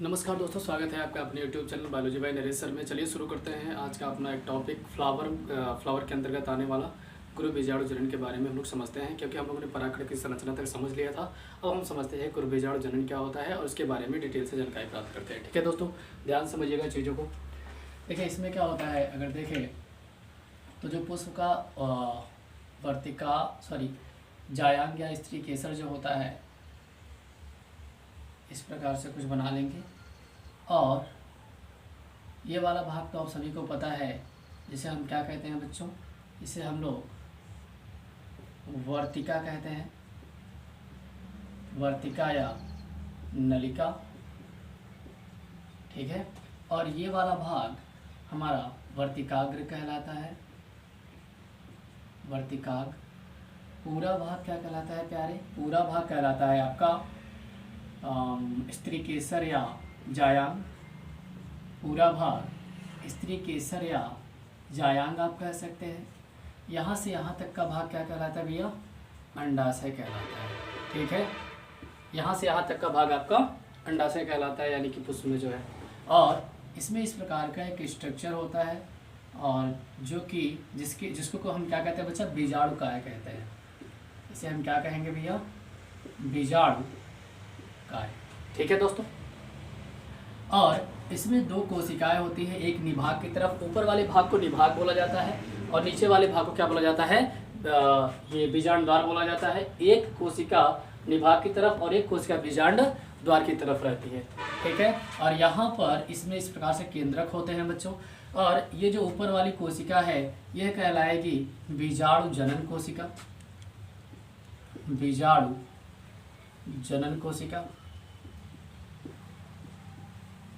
नमस्कार दोस्तों, स्वागत है आपका अपने YouTube channel biology by Naresh sir में। चलिए शुरू करते हैं आज का अपना एक टॉपिक फ्लावर के अंतर्गत आने वाला गुरु बीजाणु जनन के बारे में हम लोग समझते हैं, क्योंकि हम लोगों ने परागण की संरचना तक समझ लिया था। अब हम समझते हैं गुरु बीजाणु जनन क्या होता है और उसके बारे में डिटेल से जानकारी प्राप्त करते हैं। ठीक है दोस्तों, ध्यान समझिएगा चीज़ों को। देखिए इसमें क्या होता है, अगर देखें तो जो पुष्प का जायांग या स्त्री केसर जो होता है, इस प्रकार से कुछ बना लेंगे। और ये वाला भाग तो आप सभी को पता है, जिसे हम क्या कहते हैं बच्चों, इसे हम लोग वर्तिका कहते हैं, वर्तिका या नलिका। ठीक है, और ये वाला भाग हमारा वर्तिकाग्र कहलाता है, वर्तिकाग्र। पूरा भाग क्या कहलाता है प्यारे? पूरा भाग कहलाता है आपका स्त्री केसर या जायांग। पूरा भाग स्त्री केसर या जायांग आप कह सकते हैं। यहाँ से यहाँ तक का भाग क्या कहलाता है भैया? अंडाशय कहलाता है। ठीक है, यहाँ से यहाँ तक का भाग आपका अंडाशय कहलाता है, यानी कि पुष्प में जो है। और इसमें इस प्रकार का एक स्ट्रक्चर होता है, और जो कि जिसको हम क्या कहते हैं बच्चा? बीजाणु काय कहते हैं। इसे हम क्या कहेंगे भैया? बीजाणु काय। ठीक है दोस्तों, और इसमें दो कोशिकाएं होती है, एक निभाग की तरफ। ऊपर वाले भाग को निभाग बोला जाता है और नीचे वाले भाग को क्या बोला जाता है? ये बीजांड द्वार बोला जाता है। एक कोशिका निभाग की तरफ और एक कोशिका बीजांड द्वार की तरफ रहती है। ठीक है, और यहाँ पर इसमें इस प्रकार से केंद्रक होते हैं बच्चों। और ये जो ऊपर वाली कोशिका है, यह कहलाएगी बीजाणु जनन कोशिका, बीजाणु जनन कोशिका,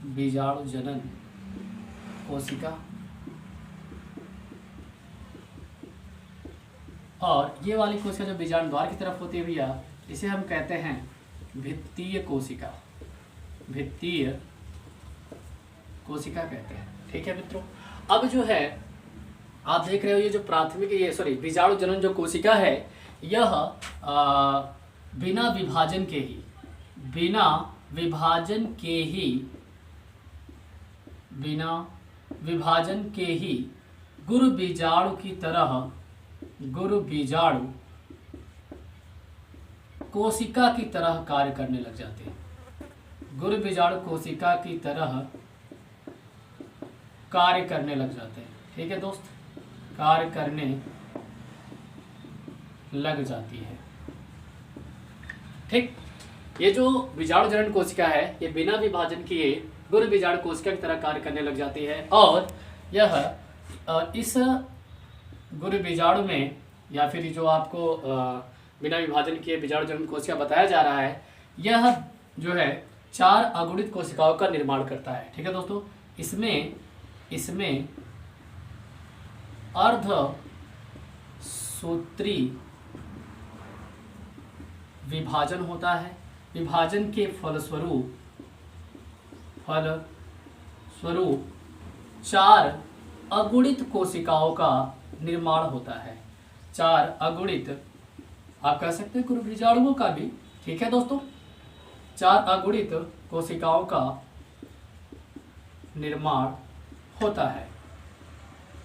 बीजाणु जनन कोशिका। और ये वाली कोशिका जो बीजाणु द्वार की तरफ होती है भैया, इसे हम कहते हैं भित्तीय कोशिका, भित्तीय कोशिका कहते हैं। ठीक है मित्रों, अब जो है आप देख रहे हो, ये जो बीजाणु जनन जो कोशिका है, यह बिना विभाजन के ही, बिना विभाजन के ही गुरु बीजाणु की तरह, गुरु बीजाणु कोशिका की तरह कार्य करने लग जाते हैं। गुरु बीजाणु कोशिका की तरह कार्य करने लग जाते हैं। ठीक है दोस्त, कार्य करने लग जाती है। ठीक, ये जो बीजाणु जनन कोशिका है, ये बिना विभाजन किए गुरु बीजाणु कोशिका की तरह कार्य करने लग जाती है। और यह इस गुरु बीजाणु में, या फिर जो आपको बिना विभाजन किए बीजाणु जनन कोशिका बताया जा रहा है, यह जो है 4 अगुणित कोशिकाओं का निर्माण करता है। ठीक है दोस्तों, इसमें अर्ध सूत्री विभाजन होता है। विभाजन के फलस्वरूप 4 अगुणित कोशिकाओं का निर्माण होता है। 4 अगुणित, आप कह सकते हैं गुरु बीजाणुओं का भी। ठीक है दोस्तों, 4 अगुणित कोशिकाओं का निर्माण होता है।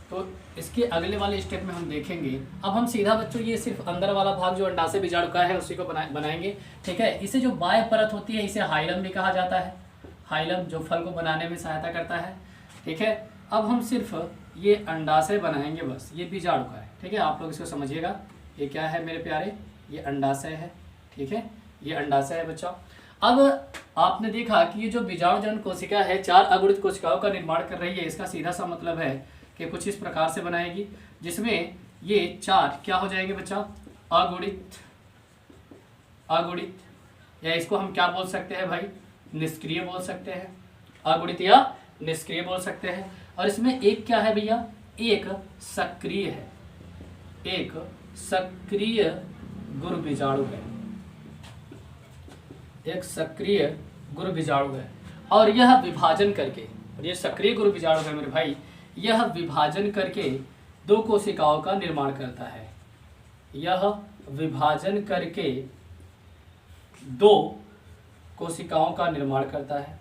तो इसके अगले वाले स्टेप में हम देखेंगे। अब हम सीधा बच्चों ये सिर्फ अंदर वाला भाग जो अंडाशय बीजाणु का है, उसी को बनाएंगे। ठीक है, इसे जो बाह्य परत होती है, इसे हाइलम भी कहा जाता है। हाइलम जो फल को बनाने में सहायता करता है। ठीक है, अब हम सिर्फ ये अंडाशय बनाएंगे, बस। ये बीजाणु का है। ठीक है, आप लोग इसको समझिएगा। ये क्या है मेरे प्यारे? ये अंडाशय है। ठीक है, ये अंडाशय है बच्चा। अब आपने देखा कि ये जो बीजाणु जनन कोशिका है 4 अगुणित कोशिकाओं का निर्माण कर रही है। इसका सीधा सा मतलब है कि कुछ इस प्रकार से बनाएगी, जिसमें ये 4 क्या हो जाएंगे बच्चा? अगुणित, या इसको हम क्या बोल सकते हैं भाई? निष्क्रिय बोल सकते हैं, अगुणित या निष्क्रिय बोल सकते हैं। और इसमें एक क्या है भैया? एक सक्रिय है, एक सक्रिय गुरु बीजाणु है, एक सक्रिय गुरु बीजाणु है। और यह विभाजन करके, और ये सक्रिय गुरु बीजाणु है मेरे भाई, यह विभाजन करके 2 कोशिकाओं का निर्माण करता है। यह विभाजन करके 2 कोशिकाओं का निर्माण करता है।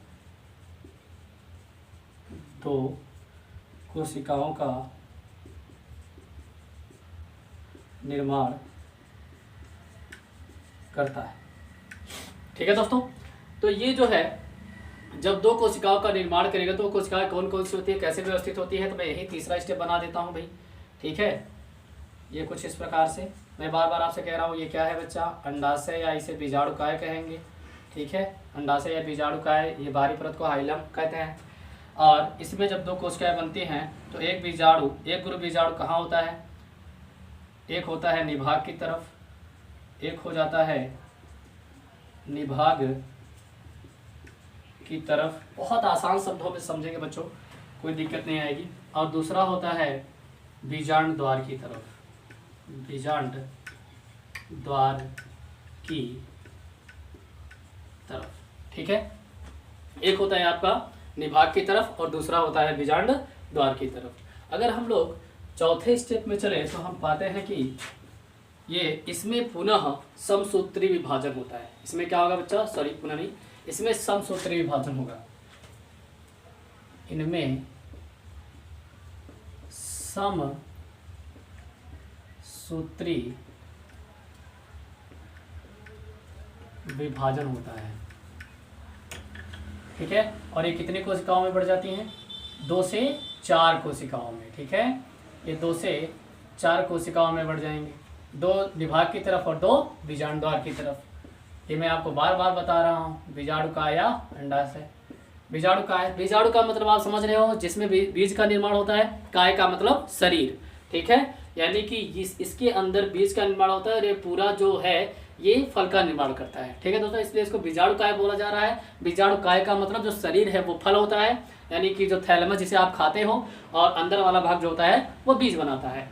दो कोशिकाओं का निर्माण करता है। ठीक है दोस्तों, तो ये जो है जब दो कोशिकाओं का निर्माण करेगा तो कोशिकाएं कौन कौन सी होती है, कैसे व्यवस्थित होती है, तो मैं यही तीसरा स्टेप बना देता हूँ भाई। ठीक है, ये कुछ इस प्रकार से मैं बार बार आपसे कह रहा हूँ, ये क्या है बच्चा, अंडाशय या इसे बीजाणुकाय कहेंगे। ठीक है, अंडाशय या बीजाणुकाय, ये बाहरी परत को हाइलम कहते हैं। और इसमें जब दो कोशिकाएं बनती हैं तो एक गुरु बीजाणु कहाँ होता है, एक होता है निभाग की तरफ, एक हो जाता है निभाग की तरफ, बहुत आसान शब्दों में समझेंगे बच्चों, कोई दिक्कत नहीं आएगी। और दूसरा होता है बीजांड द्वार की तरफ, बीजांड द्वार की तरफ। ठीक है, एक होता है आपका निभाग की तरफ और दूसरा होता है बीजांड द्वार की तरफ। अगर हम लोग चौथे स्टेप में चले तो हम पाते हैं कि ये इसमें पुनः समसूत्री विभाजन होता है। इसमें क्या होगा बच्चा, सॉरी पुनः नहीं, इसमें समसूत्री विभाजन होगा। इनमें समसूत्री विभाजन होता है। ठीक है, और ये कितनी कोशिकाओं में बढ़ जाती हैं, 2 से 4 कोशिकाओं में। ठीक है, ये 2 से 4 कोशिकाओं में बढ़ जाएंगे, 2 निभाग की तरफ और 2 बीजांड द्वार की तरफ। ये मैं आपको बार बार बता रहा हूँ, बीजाणुकाय या अंडाशय। बीजाणुकाय, बीजाणु का मतलब आप समझ रहे हो, जिसमें बीज का निर्माण होता है, काय का मतलब शरीर। ठीक है, यानी कि इसके अंदर बीज का निर्माण होता है और ये पूरा जो है ये फल का निर्माण करता है। ठीक है दोस्तों, इसलिए इसको बीजाणुकाय बोला जा रहा है। बीजाणुकाय का मतलब जो शरीर है वो फल होता है, यानी कि जो थैलेमस जिसे आप खाते हो, और अंदर वाला भाग जो होता है वो बीज बनाता है।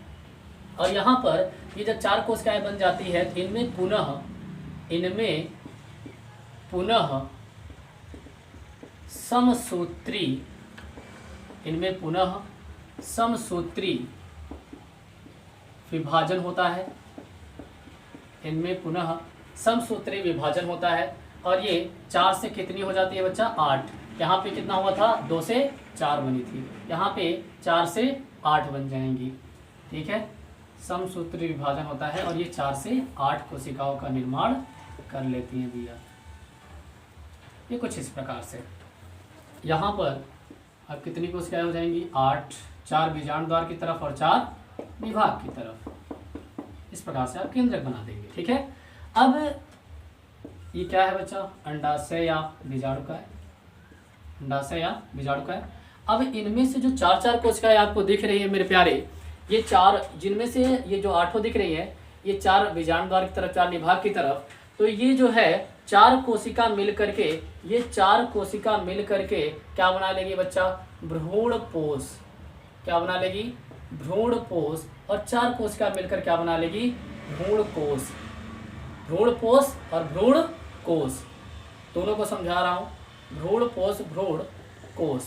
और यहाँ पर ये जब 4 कोशिकाएं बन जाती है तो इनमें पुनः समसूत्री विभाजन होता है। इनमें पुनः समसूत्री विभाजन होता है और ये 4 से कितनी हो जाती है बच्चा, 8। यहाँ पे कितना हुआ था, 2 से 4 बनी थी, यहाँ पे 4 से 8 बन जाएंगी। ठीक है, समसूत्री विभाजन होता है और ये 4 से 8 कोशिकाओं का निर्माण कर लेती हैं भैया। ये कुछ इस प्रकार से यहाँ पर अब कितनी कोशिकाएं हो जाएंगी, 8, 4 बीजांड द्वार की तरफ और 4 निभाग की तरफ। इस प्रकार से आप केंद्रक बना देंगे। ठीक है, अब ये क्या है बच्चा, अंडाशय या बीजाणुकाय, अंडाशय या बीजाणुकाय। अब इनमें से जो 4 कोशिकाएं आपको दिख रही है मेरे प्यारे, ये 4, जिनमें से ये जो 8 दिख रही है, ये 4 बीजांड द्वार की तरफ, 4 निभाग की तरफ। तो ये जो है 4 कोशिका मिल करके, ये 4 कोशिका मिल करके क्या बना लेगी बच्चा, भ्रूणपोष। क्या बना लेगी, भ्रूणपोष। और 4 कोशिका मिलकर क्या बना लेगी, भ्रूणकोश। भ्रूणपोष और भ्रूणकोश दोनों को समझा रहा हूँ, भ्रूणपोष भ्रूणकोश।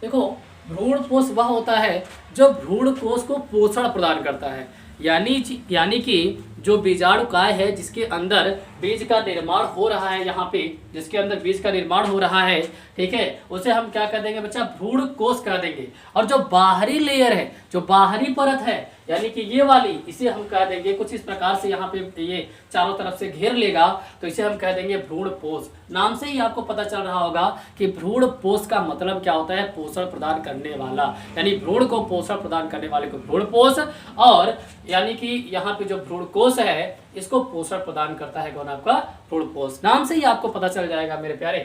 देखो, भ्रूणपोष वह होता है जो भ्रूणकोश को पोषण प्रदान करता है, यानी कि जो बीजाणुकाय है जिसके अंदर बीज का निर्माण हो रहा है, यहाँ पे जिसके अंदर बीज का निर्माण हो रहा है, ठीक है, उसे हम क्या कर देंगे बच्चा, भ्रूणकोश कर देंगे। और जो बाहरी लेयर है, जो बाहरी परत है, यानी कि ये वाली, इसे हम कह देंगे कुछ इस प्रकार से, यहाँ पे ये चारों तरफ से घेर लेगा तो इसे हम कह देंगे भ्रूणपोष। नाम से ही आपको पता चल रहा होगा कि भ्रूणपोष का मतलब क्या होता है, पोषण प्रदान करने वाला, यानी भ्रूण को पोषण प्रदान करने वाले को भ्रूणपोष, और यानी कि यहाँ पे जो भ्रूणकोश है इसको पोषण प्रदान करता है कौन, आपका भ्रूणपोष। नाम से ही आपको पता चल जाएगा मेरे प्यारे।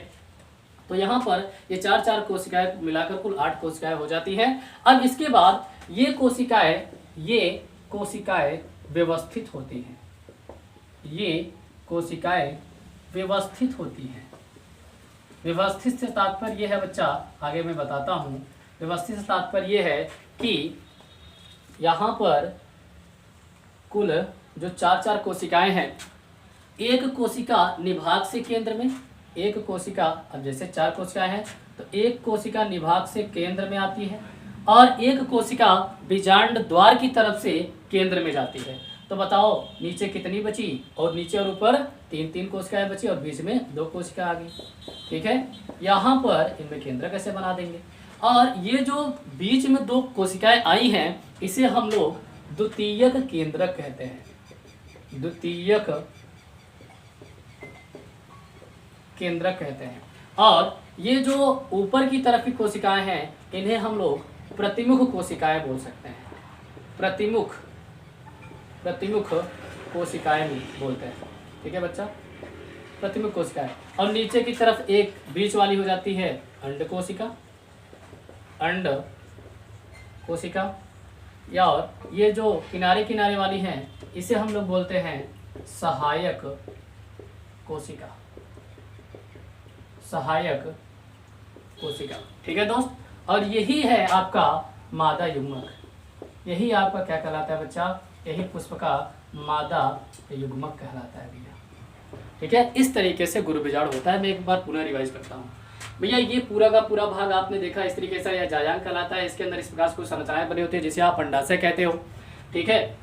तो यहाँ पर ये 4 कोशिकाएं मिलाकर कुल 8 कोशिकाएं हो जाती हैं। अब इसके बाद ये कोशिकाएं व्यवस्थित होती हैं, ये कोशिकाएं व्यवस्थित होती हैं। व्यवस्थित से तात्पर्य यह है बच्चा, आगे मैं बताता हूँ, व्यवस्थित से तात्पर्य यह है कि यहाँ पर कुल जो 4 कोशिकाएं हैं, एक कोशिका निभाग से केंद्र में, एक कोशिका, अब जैसे 4 कोशिकाएं हैं तो एक कोशिका निभाग से केंद्र में आती है और एक कोशिका बीजांड द्वार की तरफ से केंद्र में जाती है। तो बताओ नीचे कितनी बची, और नीचे और ऊपर 3 कोशिकाएं बची और बीच में 2 कोशिका आ गई। ठीक है, यहाँ पर इनमें केंद्र कैसे बना देंगे। और ये जो बीच में दो कोशिकाएं आई हैं इसे हम लोग द्वितीयक केंद्रक कहते हैं, द्वितीयक केंद्रक कहते हैं। और ये जो ऊपर की तरफ की कोशिकाएं हैं इन्हें हम लोग प्रतिमुख कोशिकाएं बोल सकते हैं, प्रतिमुख कोशिकाएं बोलते हैं। ठीक है बच्चा, प्रतिमुख कोशिकाएं। और नीचे की तरफ एक बीच वाली हो जाती है अंड कोशिका, अंड कोशिका। या और ये जो किनारे किनारे वाली हैं इसे हम लोग बोलते हैं सहायक कोशिका, सहायक कोशिका। ठीक है दोस्त, और यही है आपका मादा युग्मक, यही आपका क्या कहलाता है बच्चा, यही पुष्प का मादा युग्मक कहलाता है भैया। ठीक है, इस तरीके से गुरु बीजाणु होता है। मैं एक बार पुनः रिवाइज करता हूँ भैया। ये पूरा का पूरा भाग आपने देखा इस तरीके से, यह जायांग कहलाता है। इसके अंदर इस प्रकार कुछ संरचनाएं बनी होती है जिसे आप अंडाशय कहते हो। ठीक है,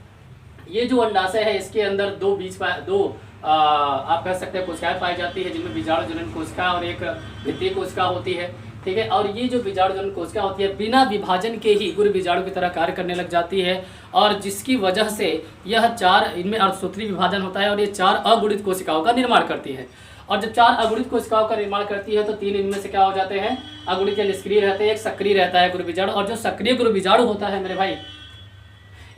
ये जो अंडाशय है इसके अंदर दो आप कह सकते हैं कोशिकाएं पाई जाती है, जिनमें बीजाणु जनन कोशिका और एक भित्तीय कोशिका होती है। ठीक है, और ये जो बीजाणु जनन कोशिका होती है बिना विभाजन के ही गुरु बीजाणु की तरह कार्य करने लग जाती है, और जिसकी वजह से यह चार, इनमें अर्धसूत्री विभाजन होता है और ये 4 अगुणित कोशिकाओं का निर्माण करती है। और जब 4 अगुणित कोशिकाओं का निर्माण करती है तो 3 इनमें से क्या हो जाते हैं, अगुणित या निष्क्रिय रहते हैं, एक सक्रिय रहता है गुरु बीजाणु। और जो सक्रिय गुरु बीजाणु होता है मेरे भाई,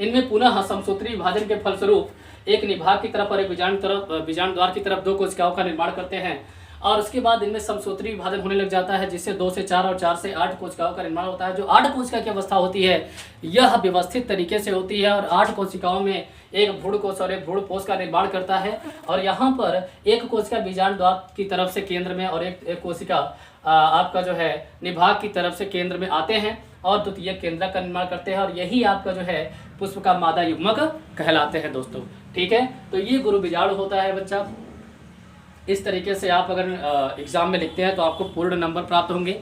इनमें पुनः समसूत्री विभाजन के फलस्वरूप एक निभाग की तरफ और एक बीजाणु द्वार की तरफ 2 कोशिकाओं का निर्माण करते हैं। और उसके बाद इनमें समसूत्री विभाजन होने लग जाता है, जिससे 2 से 4 और 4 से 8 कोशिकाओं का निर्माण होता है। जो 8 कोशिका की अवस्था होती है यह व्यवस्थित तरीके से होती है और 8 कोशिकाओं में एक भ्रूण कोश और एक भ्रूण पोष का निर्माण करता है। और यहाँ पर एक कोशिका बीजाणु द्वार की तरफ से केंद्र में और एक कोशिका आपका जो है निभाग की तरफ से केंद्र में आते हैं और द्वितीय केंद्रक का निर्माण करते हैं, और यही आपका जो है पुष्प का मादा युग्मक कहलाते हैं दोस्तों। ठीक है, तो ये गुरु बीजाणु होता है बच्चा। इस तरीके से आप अगर एग्जाम में लिखते हैं तो आपको पूर्ण नंबर प्राप्त होंगे।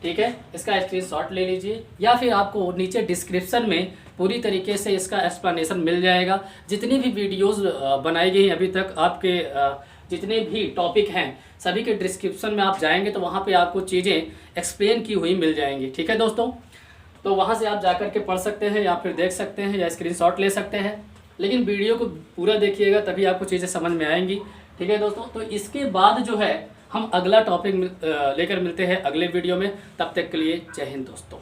ठीक है, इसका स्क्रीनशॉट ले लीजिए या फिर आपको नीचे डिस्क्रिप्शन में पूरी तरीके से इसका एक्सप्लेनेशन मिल जाएगा। जितनी भी वीडियोस बनाई गई अभी तक, आपके जितने भी टॉपिक हैं सभी के डिस्क्रिप्शन में आप जाएंगे तो वहाँ पे आपको चीज़ें एक्सप्लेन की हुई मिल जाएंगी। ठीक है दोस्तों, तो वहाँ से आप जाकर के पढ़ सकते हैं या फिर देख सकते हैं या स्क्रीनशॉट ले सकते हैं, लेकिन वीडियो को पूरा देखिएगा तभी आपको चीज़ें समझ में आएंगी। ठीक है दोस्तों, तो इसके बाद जो है हम अगला टॉपिक लेकर मिलते हैं अगले वीडियो में। तब तक के लिए जय हिंद दोस्तों।